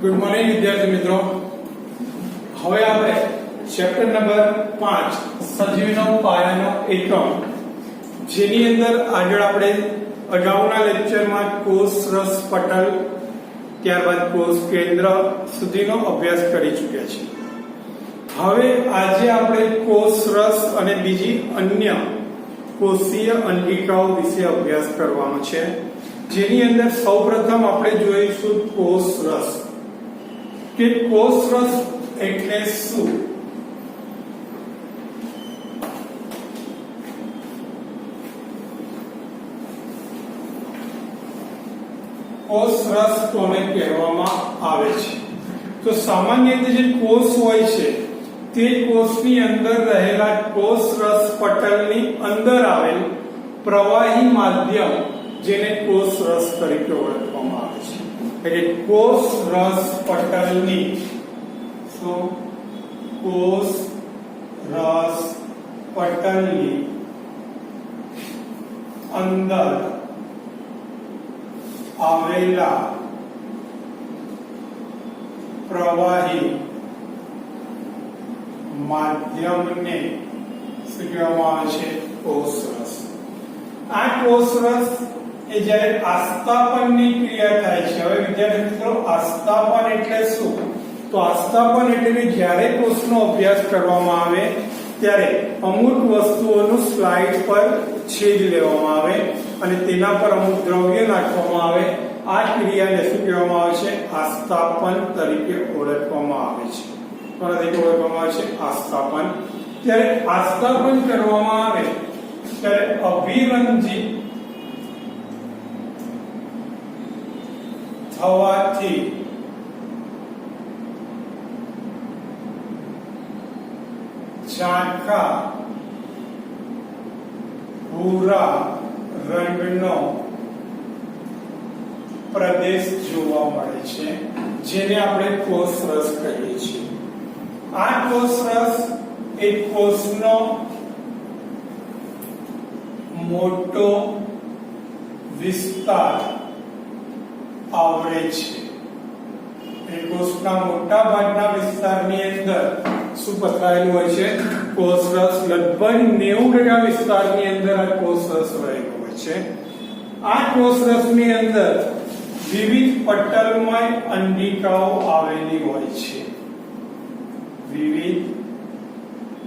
Good morning વિદ્યાર્થી મિત્રો. હવે આપણે ચેપ્ટર નંબર 5 સજીવનો પાયાનો એકમ, જેની અંદર આગળ આપણે અગાઉના લેક્ચરમાં કોષ રસ પટલ ત્યારબાદ કોષ કેન્દ્ર સુધીનો અભ્યાસ કરી ચૂક્યા છીએ. હવે આજે આપણે કોષ રસ અને બીજી અન્ય કોષીય અંડિકાઓ વિશે અભ્યાસ કરવાનો છે, જેની અંદર સૌપ્રથમ આપણે જોઈશું કોષ રસ. કે કોષ રસ એટલે શું? કોષ રસ કોને કહેવામાં આવે છે? તો સામાન્ય રીતે જે કોષ હોય છે તે કોષની અંદર રહેલા કોષ રસ પટલની અંદર આવેલ પ્રવાહી માધ્યમ, જેને કોષ રસ તરીકે ઓળખવામાં આવે છે. એટલે કોષ રસ પટલની કોષ રસ પટલની અંદર આવેલા પ્રવાહી માધ્યમને શું કહેવામાં આવે છે? કોષ રસ. આ કોષ રસ એ જ્યારે આસ્થાપનની ક્રિયા થાય છે. હવે વિદ્યાર્થી મિત્રો, આસ્થાપન એટલે શું? તો આસ્થાપન એટલે કે જ્યારે કોષનો અભ્યાસ કરવામાં આવે ત્યારે અમુક વસ્તુઓનું સ્લાઇડ પર છેદ લેવામાં આવે અને તેના પર અમુક દ્રવ્ય નાખવામાં આવે. આ ક્રિયાને શું કહેવામાં આવે છે? આસ્થાપન તરીકે ઓળખવામાં આવે છે. કોના તરીકે ઓળખવામાં આવે છે? આસ્થાપન. ત્યારે આસ્થાપન કરવામાં આવે ત્યારે અભિરંજિત થવાથી ઝાંખા ભૂરા રંગનો પ્રદેશ જોવા મળે છે, જેને આપણે કોષ રસ કહીએ છીએ. આ કોષ રસ એ કોષનો મોટો વિસ્તાર આવરે છે. એ કોષના મોટા ભાગના વિસ્તારની અંદર શું પથરાયેલું હોય છે? કોષ રસ. લગભગ 90% વિસ્તારની અંદર આ કોષ રસ રહેલો હોય છે. આ કોષ રસની અંદર વિવિધ પટલમય અંડિકાઓ આવેલી હોય છે. વિવિધ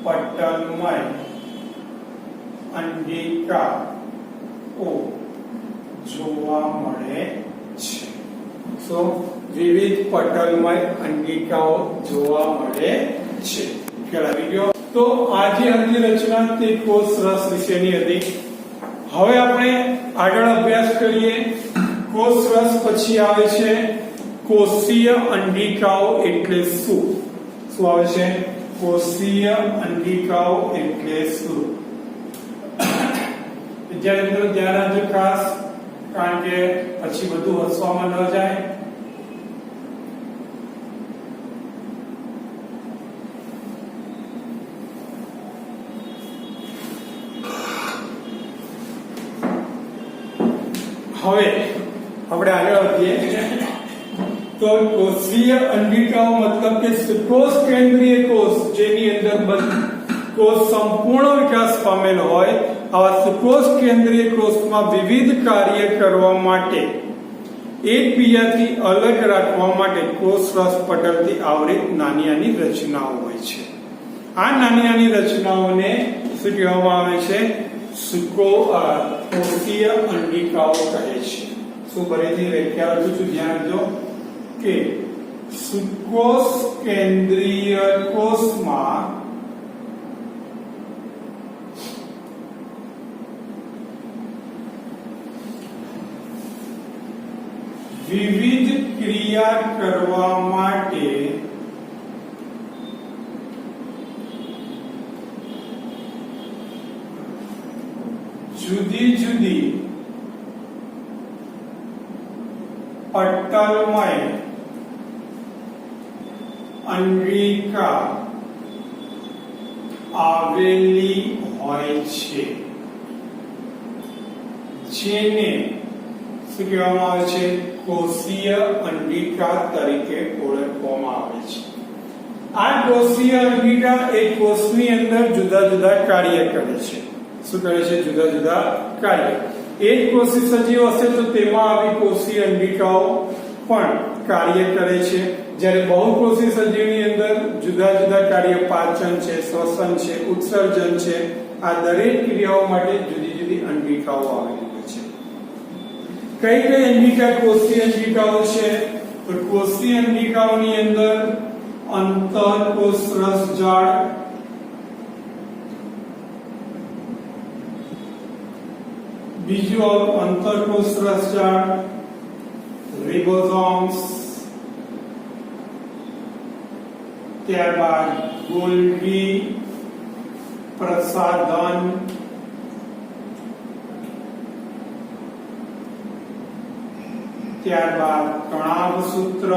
પટલમય અંડિકાઓ જોવા મળે છે. તો વિવિધ પટલમય અંડિકાઓ જોવા મળે છે. ખ્યાલ આવી ગયો? તો આજે હતી રચના તે કોષ રસ વિશેની હતી. હવે આપણે આગળ અભ્યાસ કરીએ. કોષ રસ પછી આવે છે કોષીય અંડિકાઓ એટલે શું? શું આવે છે? કોષીય અંડિકાઓ એટલે શું? વિદ્યાર્થી મિત્રો ધ્યાન રાખજો ખાસ, કારણ કે પછી બધું હસવામાં ન જાય. હવે આપણે આગળ વધીએ. તો કોષીય અંડિકાઓ મતલબ કે સુકોષ કેન્દ્રીય કોષ, જેની અંદર કોષ સંપૂર્ણ વિકાસ પામેલ હોય, આવા સુકોષ કેન્દ્રીય કોષમાં વિવિધ કાર્ય કરવા માટે એકબીજાથી અલગ રાખવા માટે કોષ રસ પટલથી આવરિત નાની નાની રચનાઓ હોય છે. આ નાની નાની રચનાઓને શું કહેવામાં આવે છે? કોષીય અંડિકાઓ કહે છે. શું ફરીથી વ્યાખ્યા આપું છું, ધ્યાન આપજો કે સુકોષ કેન્દ્રીય કોષમાં વિવિધ ક્રિયા કરવા માટે જુદી જુદી પટલમય અંડિકા આવેલી હોય છે, જેને શું કહેવામાં આવે છે? કોષીય અંડિકા તરીકે ઓળખવામાં આવે છે. આ કોષીય અંડિકા એ કોષની અંદર જુદા જુદા કાર્ય કરે છે. શું કરે છે? જુદા જુદા કાર્ય. એક કોષી સજીવ હશે તો તેમાં આવી કોષીય અંડિકાઓ પણ કાર્ય કરે છે. જ્યારે બહુકોષી સજીવની અંદર જુદા જુદા કાર્ય, પાચન છે, શ્વસન છે, ઉત્સર્જન છે, આ દરેક ક્રિયાઓ માટે જુદી જુદી અંડિકાઓ આવેલી હોય છે. કઈ કઈ અંડિકા કોષીય અંડિકાઓ છે? તો કોષીય અંડિકાઓની અંદર અંતરકોષ રસજાળ, બીજું અંતરકોષ રસજાળ, રિબોસોમ્સ, ત્યારબાદ ગોલ્ગી પ્રસાધન, ત્યારબાદ કણાભસૂત્ર,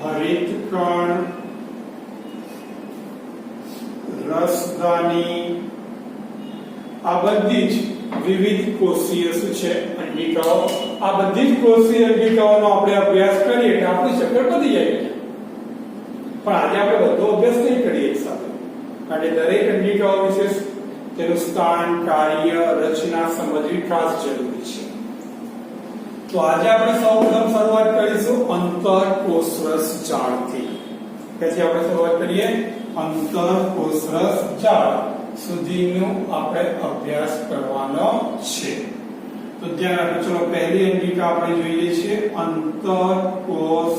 હરિતકણ, રસદાની, આ બધી જ વિવિધ કોષીય શું છે? અંડિકાઓ. આ બધી જ કોષીય અંડિકાઓનો આપણે અભ્યાસ કરીએ એટલે આપણી ચક્કર પતી જાય. પણ આજે આપણે બધો અભ્યાસ નહીં કરીએ એક સાથે, કારણ કે દરેક અંડિકાઓ વિશે તેનું સ્થાન, કાર્ય, રચના સમજવી ખાસ જરૂરી છે. તો આજે આપણે સૌપ્રથમ શરૂઆત કરીશું અંતરકોષરસ જાળથી. પછી આપણે શરૂઆત કરીએ અંતરકોષરસ જાળ સુધીનો આપણે અભ્યાસ કરવાનો છે. તો ધ્યાન રાખો. ચલો પહેલી અંડિકા આપણે જોઈએ છીએ અંતરકોષ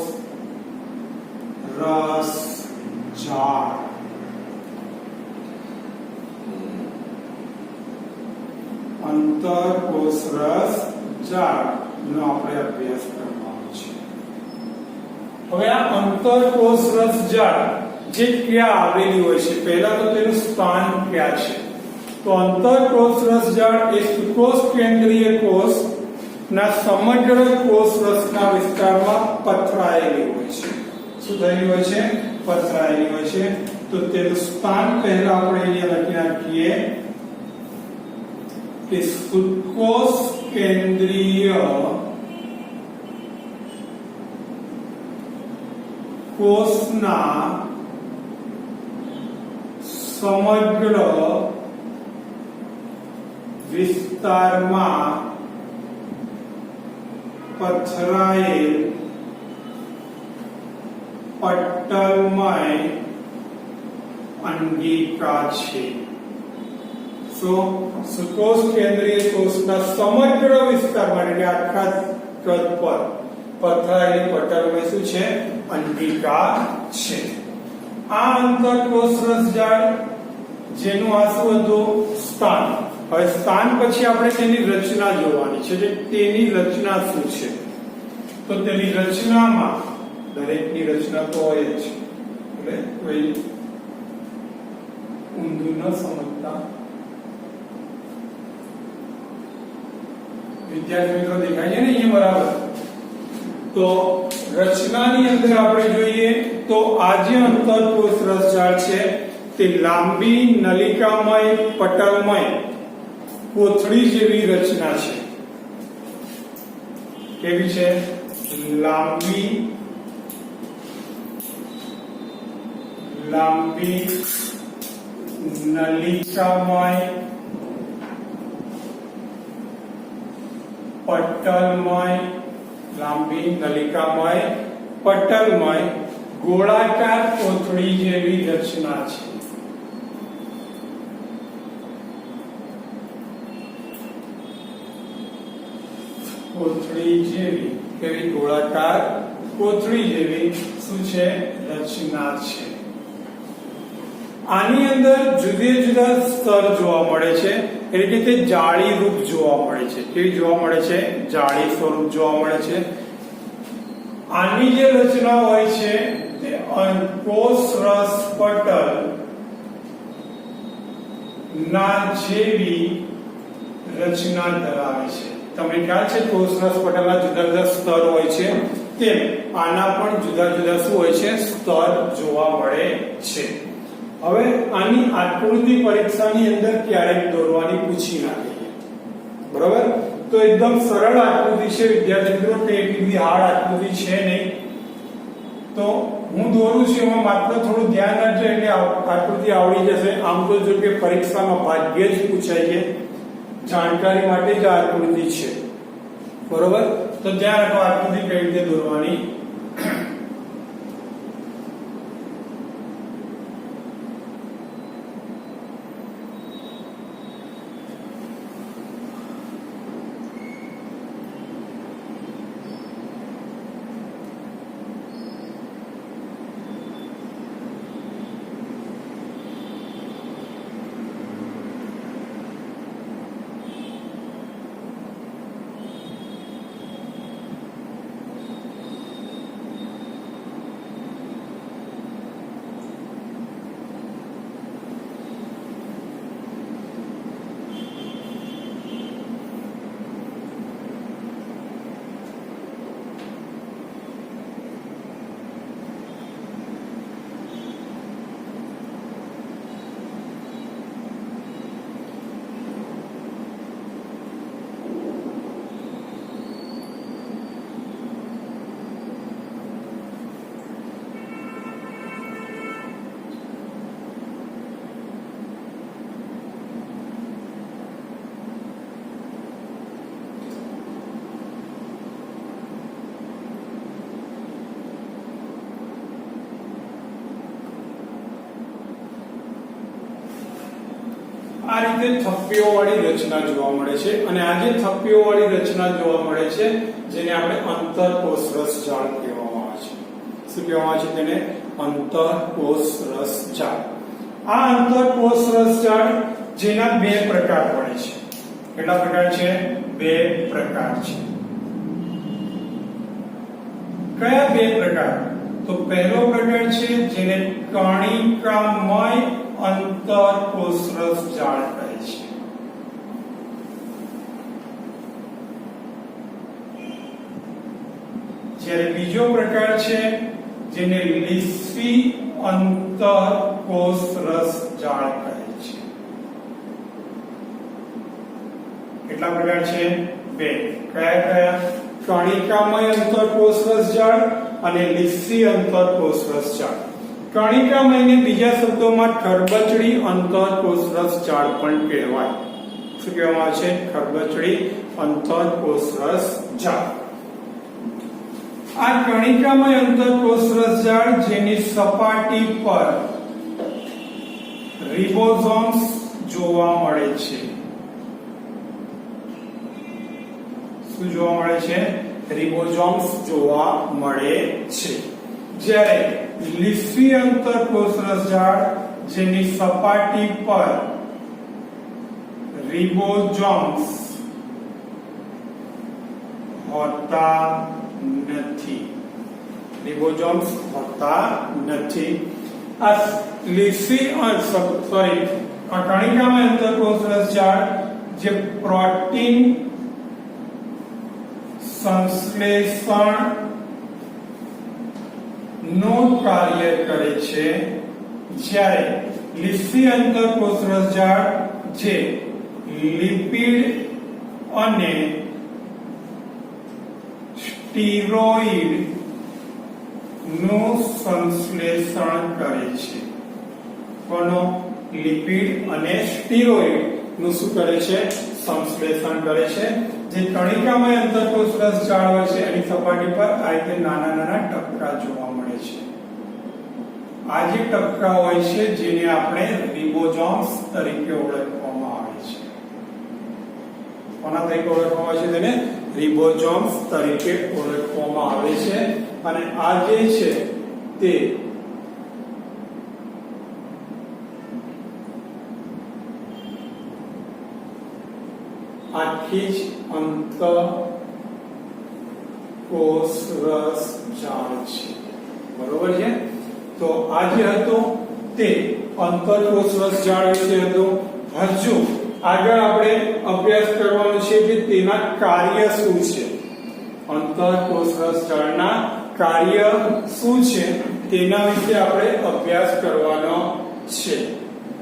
રસ જાળ. અંતરકોષ રસ જાળ નો આપણે અભ્યાસ કરવાનો છે. હવે આ અંતરકોષ રસ જાળ જે ક્યાં આવેલી હોય છે? પહેલા તો તેનું સ્થાન ક્યાં છે? તો અંતરકોષ રસ જાળ એ સુકોષ કેન્દ્રીય કોષ ના સમગ્ર કોષ રસના વિસ્તારમાં પથરાયેલી હોય છે. શું થયેલી હોય છે? પથરાયેલી હોય છે. તો તેનું સ્થાન પહેલા આપણે અહીંયા લખી નાખીએ કે સુકોષ કેન્દ્રીય કોષના સમગ્ર વિસ્તારમાં પથરાયેલ પટલમય અંગિકા છે. સુકોષ કેન્દ્રીય કોષના સમગ્ર વિસ્તારમાં એટલે આખા કદ પર પથરાયેલી પટલમય શું છે? અંગિકા છે. આ અંતરકોષ રસજાળ જેનું આ શું હતું? સ્થાન. હવે સ્થાન પછી આપણે તેની રચના જોવાની છે. તેની રચના શું છે? તો તેની રચનામાં દરેકની રચના તો હોય જ, એટલે કોઈ ઊંધું ન સમજતા. વિદ્યાર્થી મિત્રો દેખાય છે ને અહીંયા બરાબર? તો રચનાની અંદર આપણે જોઈએ તો આ જે અંતરકોષ રસજાળ છે તે લાંબી નલિકામય પટલમય કોથળી જેવી રચના છે. કેવી છે? લાંબી નલિકામય પટલમય, લાંબી નલિકામય પટલમય ગોળાકાર કોથળી જેવી રચના છે. કોથળી જેવી, કેવી? ગોળાકાર કોથળી જેવી શું છે? રચના છે. આની અંદર જુદા જુદા સ્તર જોવા મળે છે. એટલે કે તે જાળી રૂપ જોવા મળે છે. કેવી જોવા મળે છે? જાળી સ્વરૂપ જોવા મળે છે. આની જે રચના હોય છે તે કોષ રસ પટલ ના જેવી રચના ધરાવે છે. તમને ખ્યાલ છે કોષ રસ પટલના જુદા જુદા સ્તર હોય છે, તેમ આના પણ જુદા જુદા શું હોય છે? સ્તર જોવા મળે છે. હવે આની આકૃતિ પરીક્ષાની અંદર ક્યારેક દોરવાની પૂછી ના દઈએ. બરોબર. તો એકદમ સરળ આકૃતિ છે વિદ્યાર્થી મિત્રો, તે એટલી બધી હાર્ડ આકૃતિ છે નહીં. તો હું દોરું છું એમાં માત્ર થોડું ધ્યાન રાખજો એટલે આકૃતિ આવડી જશે. આમ તો જો કે પરીક્ષામાં ભાગ્યે જ પૂછાય છે, જાણકારી માટે જ આ આકૃતિ છે. બરોબર. તો ધ્યાન રાખો આકૃતિ કઈ રીતે દોરવાની. આ રીતે થપ્પીઓ વાળી રચના જોવા મળે છે. અને આ જે થપ્પીઓ વાળી રચના જોવા મળે છે જેને આપણે અંતરકોષરસ જાળ કહેવામાં આવે છે. શું કહેવામાં આવે છે તેને? અંતરકોષરસ જાળ. આ અંતરકોષરસ જાળ જેના બે પ્રકાર પડે છે. કેટલા પ્રકાર છે? બે પ્રકાર છે. કયા બે પ્રકાર? તો પહેલો પ્રકાર છે જેને કણિકામય અંતરકોષરસ જાળ કહે છે. જ્યારે બીજો પ્રકાર છે જેને લીસી અંતરકોષરસ જાળ કહે છે. કેટલા પ્રકાર છે? બે. કયા કયા? કણિકામય અંતરકોષરસ જાળ અને લીસી અંતરકોષરસ જાળ. કણિકામયને બીજા શબ્દોમાં ખરબચડી અંતરકોષરસ જાળ પણ કહેવાય. શું કહેવામાં આવે છે? ખરબચડી અંતરકોષરસ જાળ. આ કણિકામય અંતરકોષરસ જાળ જેની સપાટી પર રિબોસોમ્સ જોવા મળે છે. શું જોવા મળે છે? રિબોસોમ્સ જોવા મળે છે. જ્યારે લીસી અંતરકોષરસ જાળ જેની સપાટી પર રિબોસોમ્સ હોતા નથી. રિબોસોમ્સ હોતા નથી. આ લીસી કણિકામય અંતરકોષરસ જાળ જે પ્રોટીન સંશ્લેષણ નું કાર્ય કરે છે, જ્યારે લીસી અંતરકોષરસ જાળ જે લિપિડ અને સ્ટીરોઇડ નું સંશ્લેષણ કરે છે. કોનો? લિપિડ અને સ્ટીરોઇડ નું શું કરે છે? સંશ્લેષણ કરે છે. જે કણિકામય અંતરકોષરસ જાળ હોય છે એની સપાટી પર આ રીતે નાના નાના ટપકા જોવા મળે છે. આ જે ટપકા હોય છે જેને આપણે રિબોસોમ્સ તરીકે ઓળખવામાં આવે છે. કોના તરીકે ઓળખવામાં આવે છે? તેને રિબોસોમ્સ તરીકે ઓળખવામાં આવે છે. અને આ જે છે તે આખી જ અંતરકોષરસ જાળ છે. બરોબર છે. તો આ જે હતો તે અંતરકોષરસ જાળ વિશે હતો. હજુ આગળ આપણે અભ્યાસ કરવાનો છે કે તેના કાર્ય શું છે. અંતરકોષરસ જાળના કાર્ય શું છે તેના વિશે આપણે અભ્યાસ કરવાનો છે.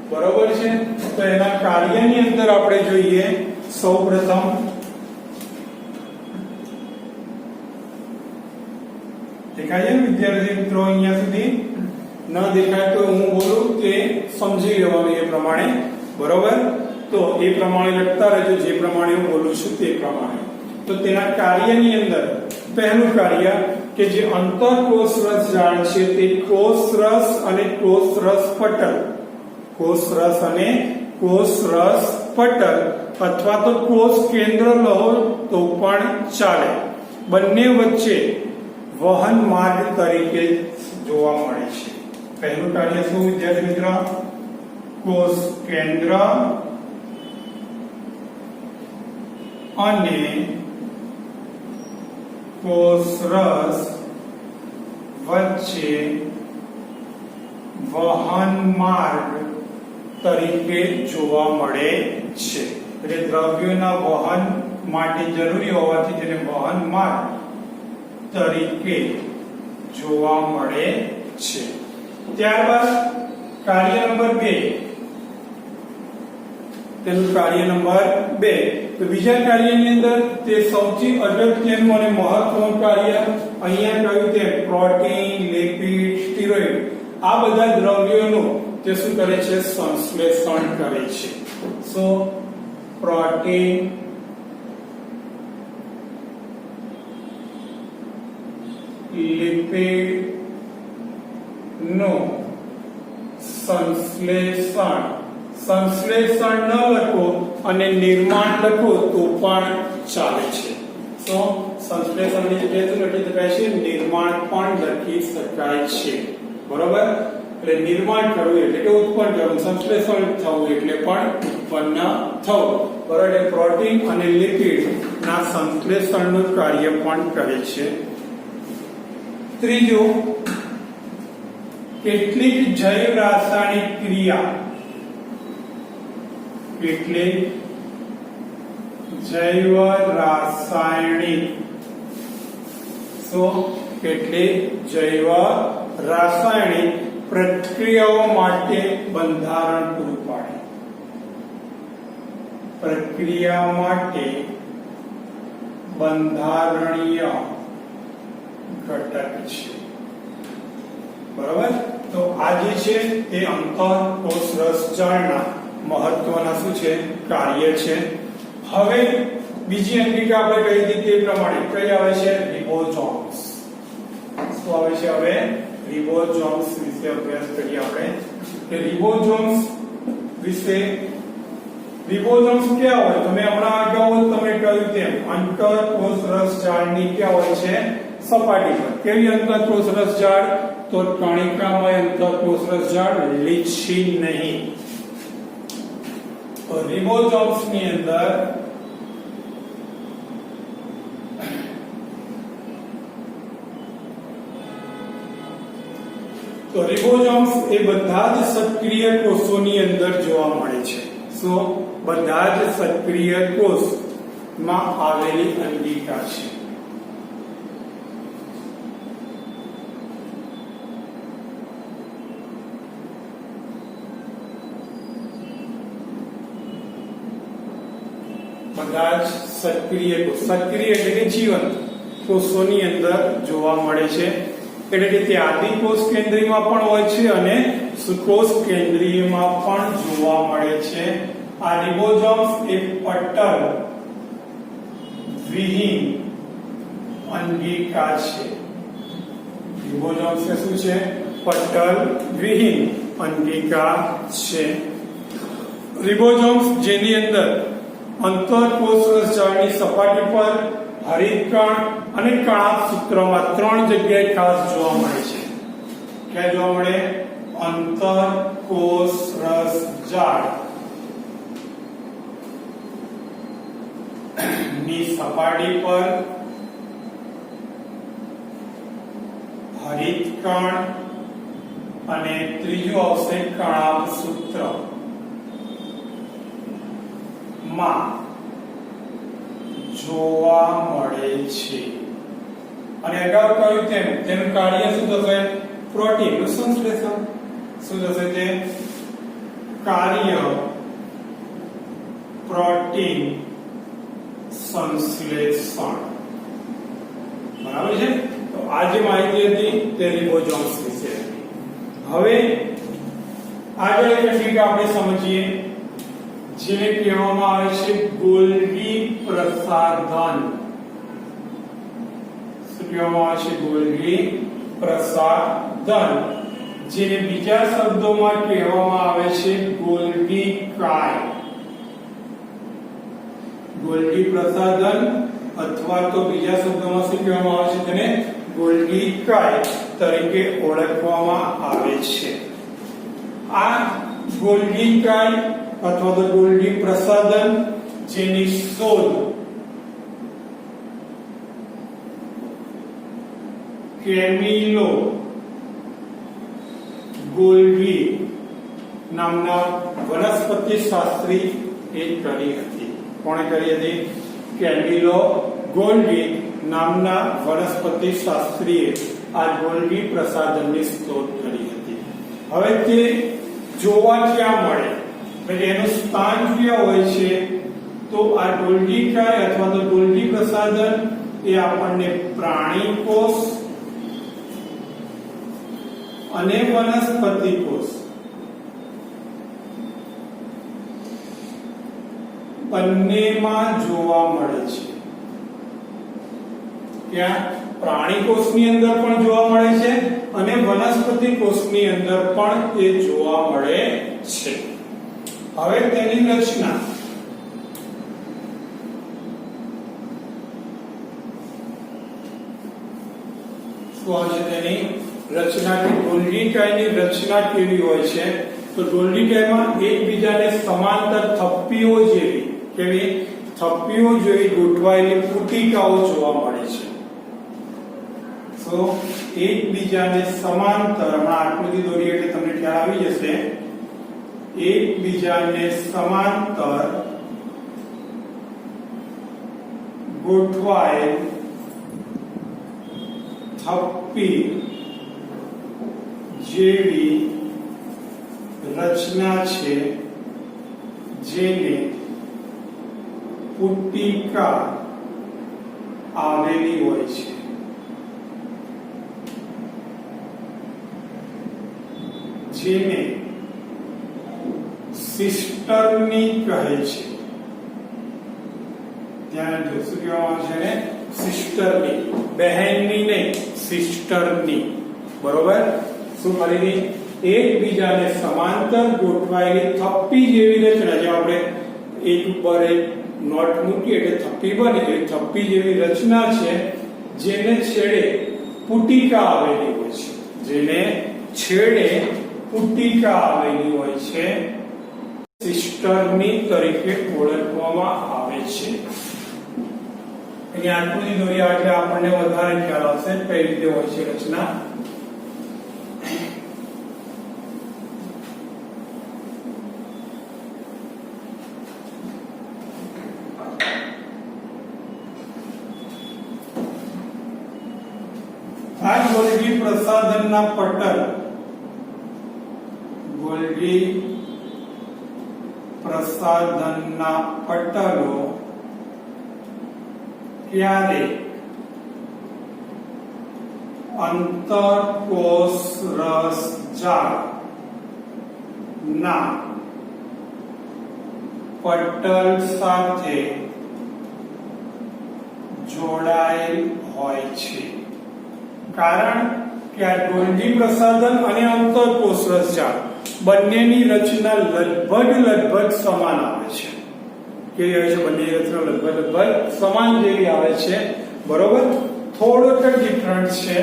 બરોબર છે. તો એના કાર્યની અંદર આપણે જોઈએ સૌપ્રથમ દેખાય છે વિદ્યાર્થી મિત્રો? અહીંયા સુધી ન દેખાય તો હું બોલું તે સમજી લેવાનું એ પ્રમાણે, બરોબર? તો એ પ્રમાણે લખતા રહેજો, જે પ્રમાણે હું બોલું છું તે પ્રમાણે. તો તેના કાર્યની અંદર પહેલું કાર્ય કે જે અંતરકોષરસ જાળ છે તે કોષરસ અને કોષરસ પટલ, કોષરસ અને કોષરસ પટલ અથવા તો કોષ કેન્દ્ર લો તો પણ ચાલે, બંને વચ્ચે વહન માર્ગ તરીકે જોવા મળે છે. પહેલું કાર્ય શું વિદ્યાર્થી મિત્ર? કોષ કેન્દ્ર અને કોષરસ વચ્ચે વહન માર્ગ તરીકે જોવા મળે છે. એટલે દ્રવ્યોના વહન માટે જરૂરી હોવાથી તેને વહન માર્ગ તરીકે જોવા મળે છે. ત્યારબાદ કાર્ય નંબર 2, તેનું કાર્ય નંબર 2. તો બીજા કાર્યની અંદર તે સૌથી અગત્યનું અને મહત્વનું કાર્ય અહીંયા કહ્યું તેમ પ્રોટીન, લિપિડ, સ્ટીરોઇડ આ બધા દ્રવ્યોનું તે શું કરે છે? સંશ્લેષણ કરે છે. સો પ્રોટીન, લિપિડ નું સંશ્લેષણ ન લખો અને નિર્માણ લખો તો પણ ચાલે છે. તો સંશ્લેષણની જગ્યાએ શું લખી શકાય છે? નિર્માણ પણ લખી શકાય છે, બરોબર? એટલે નિર્માણ કરવું એટલે કે ઉત્પન્ન કરવું, સંશ્લેષણ થવું એટલે પણ ઉત્પન્ન થવું, બરોબર? એટલે પ્રોટીન અને લિપિડ ના સંશ્લેષણનું કાર્ય પણ કરે છે. ત્રીજું, કેટલીક જૈવ રાસાયણિક ક્રિયા, કેટલીક જૈવ રાસાયણિક પ્રક્રિયાઓ માટે બંધારણ પૂરું પાડે, પ્રક્રિયા માટે બંધારણીય ઘટક છે, બરાબર? તો આ જે છે તે અંતરકોષરસ જાળના મહત્વના શું છે? કાર્ય છે. હવે બીજી અંગિકા આપણે કહી હતી તે પ્રમાણે કઈ આવે છે? રિબોસોમ્સ. શું આવે છે? હવે રિબોસોમ્સ વિશે અભ્યાસ કરીએ આપણે કે રિબોસોમ્સ વિશે. રિબોસોમ્સ ક્યાં હોય? તમે હમણાં અગાઉ તમને કહ્યું તેમ અંતરકોષરસ જાળની ક્યાં હોય છે? સપાટી પર. કેવી અંતરકોષરસ જાળ? તો કણિકામય અંતરકોષરસ જાળ, લીચી નહીં. તો રિબોસોમ્સ ની અંદર એ બધા જ સક્રિય કોષોની અંદર જોવા મળે છે. સો બધા જ સક્રિય કોષમાં આવેલી અંગિકા છે. બધા જ સક્રિય કોષ, સક્રિય એટલે કે જીવંત કોષોની અંદર જોવા મળે છે. એટલે કે તે આદિકોષ કેન્દ્રીયમાં પણ હોય છે અને સુકોષ કેન્દ્રીયમાં પણ જોવા મળે છે. આ રિબોસોમ્સ એ પટલ વિહીન અંગિકા છે. રિબોસોમ્સ એ શું છે? પટલ વિહીન અંગિકા છે. રિબોસોમ્સ જેની અંદર અંતરકોષરસ જાળની સપાટી પર હરિતકણ અને કણાભ સૂત્રમાં 3 જગ્યાએ ખાસ જોવા મળે છે. ક્યાં જોવા મળે? અંતરકોષરસ જાળ ની સપાટી પર હરિતકણ અને ત્રીજું આવશે કણાભ સૂત્ર માં જોવા મળે છે. અને અગાઉ કહ્યું તેમ તેનું કાર્ય શું થશે? પ્રોટીન નું સંશ્લેષણ. શું થશે તે? કાર્ય પ્રોટીન સંશ્લેષણ. બરાબર છે. તો આ જે માહિતી હતી તે રિબોઝોમ્સ વિશે હતી. હવે આગળ એક ટોપિક આપણે સમજીએ જેને કહેવામાં આવે છે ગોલ્ગી પ્રસાધન. શું કહેવામાં આવે છે? ગોલ્ગી પ્રસાધન, જેને બીજા શબ્દોમાં કહેવામાં આવે છે ગોલ્ગી કાય. ગોલ્ગી પ્રસાધન અથવા તો બીજા શબ્દોમાં શું કહેવામાં આવે છે? તેને ગોલ્ગી કાય તરીકે ઓળખવામાં આવે છે. આ ગોલ્ગી કાય અથવા તો ગોલ્ગી પ્રસાધન જેની શોધ કેમિલો ગોલ્ગી નામના વનસ્પતિ શાસ્ત્રી એ કરી હતી. કોણે કરી હતી? કેમિલો ગોલ્ગી નામના વનસ્પતિ શાસ્ત્રીએ આ ગોલ્ગી પ્રસાધનની શોધ કરી હતી. હવે તે જોવા ક્યાં મળે, એટલે એનું સ્થાન ક્યાં હોય છે? તો આ ગોલ્ગી કાય અથવા તો ગોલ્ગી પ્રસાધન એ આપણને પ્રાણી કોષ અને વનસ્પતિ કોષ બંનેમાં જોવા મળે છે. ક્યાં? પ્રાણી કોષની અંદર પણ જોવા મળે છે અને વનસ્પતિ કોષની અંદર પણ એ જોવા મળે છે. હવે તેની રચના શું છે? તેની રચના કે ગોલ્ગી કાયની રચના કેવી હોય છે? તો ગોલ્ગી કાયમાં એકબીજાને સમાંતર થપ્પીઓ જેવી ગોઠવાયેલી પુટિકાઓ જોવા મળે છે. તો એકબીજાને સમાંતર, હમણાં આકૃતિ દોરી એટલે તમને ખ્યાલ આવી જશે. એકબીજાને સમાંતર ગોઠવાયેલ થપ્પી જેવી રચના છે જેને પુટિકા આવેલી હોય છે. જેને સિસ્ટર્ની કહે છે. ત્યાં જો શું કહેવામાં આવે છે? સિસ્ટર્ની, બહેનની નહીં, સિસ્ટર્ની. બરોબર? શું ફરીથી? એકબીજાને સમાંતર ગોઠવાયેલી થપ્પી જેવી રચના, જે આપણે એક ઉપર એક નોટ મૂકીએ એટલે થપ્પી બને, એ થપ્પી જેવી રચના છે જેને છેડે પુટિકા આવેલી હોય છે. જેને છેડે પુટિકા આવેલી હોય છે, સિસ્ટર્ની તરીકે ઓળખવામાં આવે છે. એની આકૃતિ દોરી એટલે આપણને વધારે ખ્યાલ આવશે કઈ રીતે હોય છે રચના. આ ગોલ્ગી પ્રસાધનના પટલ, ગોલ્ગી પ્રસાધનના પટલો ક્યારે અંતરકોષરસજાળ ના પટલ સાથે જોડાયેલ હોય છે? કારણ કે આ ગોલ્ગી પ્રસાધન અને અંતરકોષરસજાળ બંનેની રચના લગભગ સમાન આવે છે. કેવી આવે છે? બંનેની રચના લગભગ સમાન જેવી આવે છે. બરોબર? થોડોક જ ડિફરન્સ છે.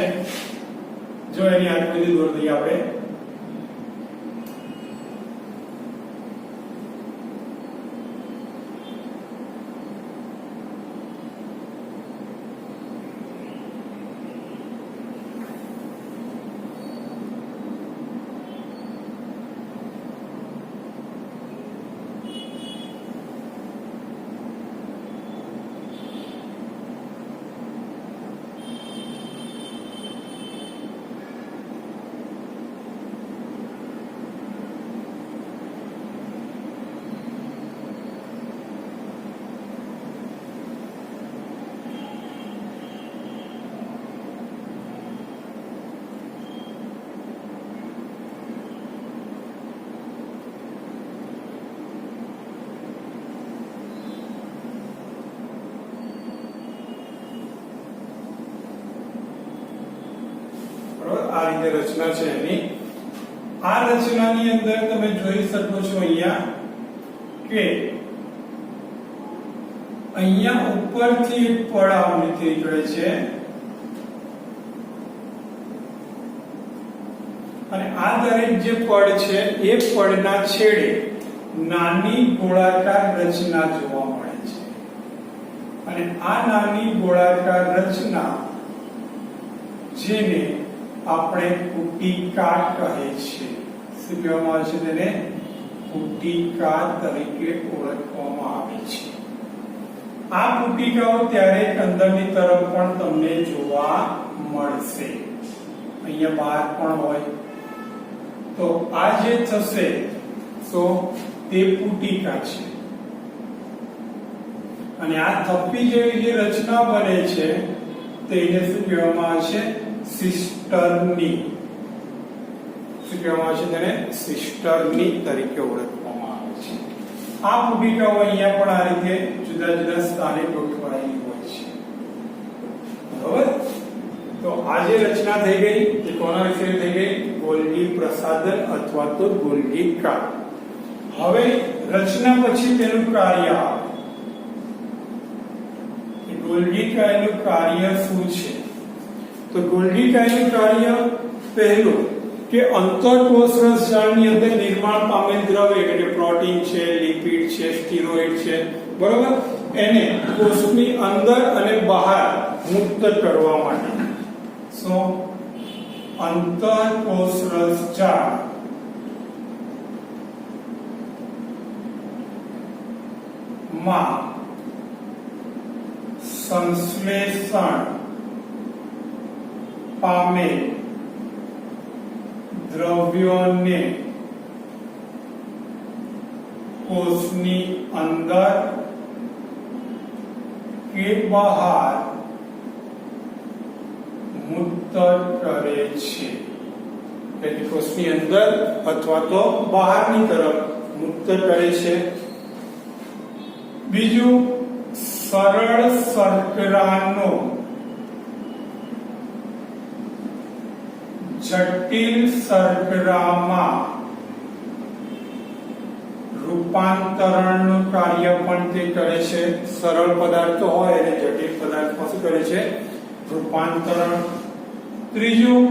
જો એની આકૃતિ દોરી દઈએ આપણે. આ રીતે રચના છે એની. આ રચનાની અંદર તમે જોઈ શકો છો અહીંયા કે અહીંયા ઉપરથી એક પડ આવૃત્તિ નીકળે છે અને આ દરેક જે પડ છે એ પડના છેડે નાની ગોળાકાર રચના જોવા મળે છે અને આ નાની ગોળાકાર રચના જેને આપણે પુટિકા કહે છે. શું કહેવામાં આવે છે તેને? પુટિકા તરીકે ઓળખવામાં આવે છે. આ પુટિકાઓ ત્યારે અંદરની તરફ પણ તમને જોવા મળશે, અહીંયા બહાર પણ હોય. તો આ જે થશે તો તે પુટિકા છે અને આ થપ્પી જેવી જે રચના બને છે તેને શું કહેવામાં આવે છે? સિસ્ટર્ની. શું કહેવામાં આવે છે તેને? સિસ્ટર્ની તરીકે ઓળખવામાં આવે છે. આ પુટિકાઓ અહીંયા પણ આ રીતે જુદા જુદા સ્થાને ગોઠવાયેલી હોય છે. બરોબર? તો આ જે રચના થઈ ગઈ તે કોના વિશે થઈ ગઈ? ગોલ્ગી પ્રસાધન અથવા તો ગોલ્ગી કાળ. હવે રચના પછી તેનું કાર્ય આવે. ગોલ્ગી કાળનું કાર્ય શું છે? તો ગોલ્ગી કાળનું કાર્ય પહેલું કે અંતરકોષરસ જાળની અંદર નિર્માણ પામેલ દ્રવ્ય એટલે કે પ્રોટીન છે, લિપિડ છે, સ્ટીરોઇડ છે, બરોબર, એને કોષની અંદર અને બહાર મુક્ત કરવા માટે અંતરકોષરસ જાળ માં સંશ્લેષણ પામેલ દ્રવ્યોને કોષની અંદર કે બહાર મુક્ત કરે છે. એટલે કોષની અંદર અથવા તો બહારની તરફ મુક્ત કરે છે. બીજું, સરળ શર્કરાનો જટિલ શર્કરામાં રૂપાંતરણનું કાર્ય પણ તે કરે છે. સરળ પદાર્થો હોય અને જટિલ પદાર્થમાં શું કરે છે? રૂપાંતરણ. ત્રીજું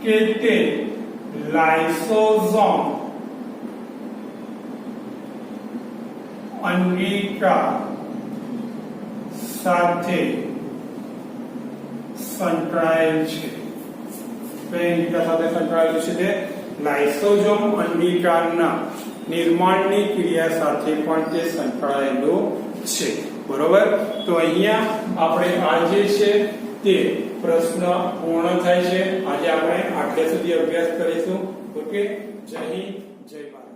કે તે લાઇસોઝોમ અંગિકા સાથે સંકળાયેલ છે. અંગિકા સાથે સંકળાયેલું છે તે લાઇસોઝોમ અંગિકાના નિર્માણની ક્રિયા સાથે પણ તે સંકળાયેલું છે. બરોબર? તો અહીંયા આપણે આ જે છે તે પ્રશ્ન પૂર્ણ થાય છે. આજે આપણે આટલે સુધી અભ્યાસ કરીશું. ઓકે, જય હિન્દ, જય ભારત.